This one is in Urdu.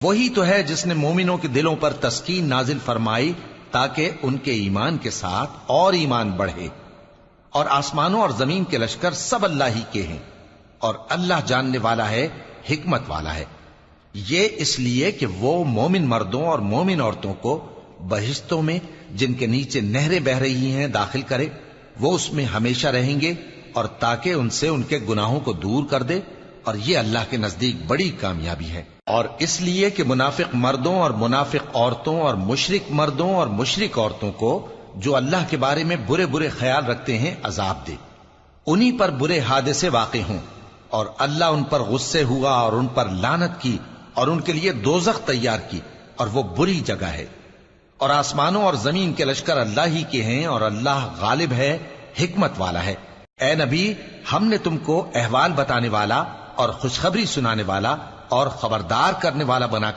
وہی تو ہے جس نے مومنوں کے دلوں پر تسکین نازل فرمائی تاکہ ان کے ایمان کے ساتھ اور ایمان بڑھے. اور آسمانوں اور زمین کے لشکر سب اللہ ہی کے ہیں، اور اللہ جاننے والا ہے، حکمت والا ہے. یہ اس لیے کہ وہ مومن مردوں اور مومن عورتوں کو بہشتوں میں جن کے نیچے نہریں بہ رہی ہیں داخل کرے، وہ اس میں ہمیشہ رہیں گے، اور تاکہ ان سے ان کے گناہوں کو دور کر دے، اور یہ اللہ کے نزدیک بڑی کامیابی ہے. اور اس لیے کہ منافق مردوں اور منافق عورتوں اور مشرک مردوں اور مشرک عورتوں کو جو اللہ کے بارے میں برے برے خیال رکھتے ہیں عذاب دے، انہی پر برے حادثے واقع ہوں، اور اللہ ان پر غصے ہوا اور ان پر لعنت کی اور ان کے لیے دوزخ تیار کی، اور وہ بری جگہ ہے. اور آسمانوں اور زمین کے لشکر اللہ ہی کے ہیں، اور اللہ غالب ہے، حکمت والا ہے. اے نبی، ہم نے تم کو احوال بتانے والا اور خوشخبری سنانے والا اور خبردار کرنے والا بنا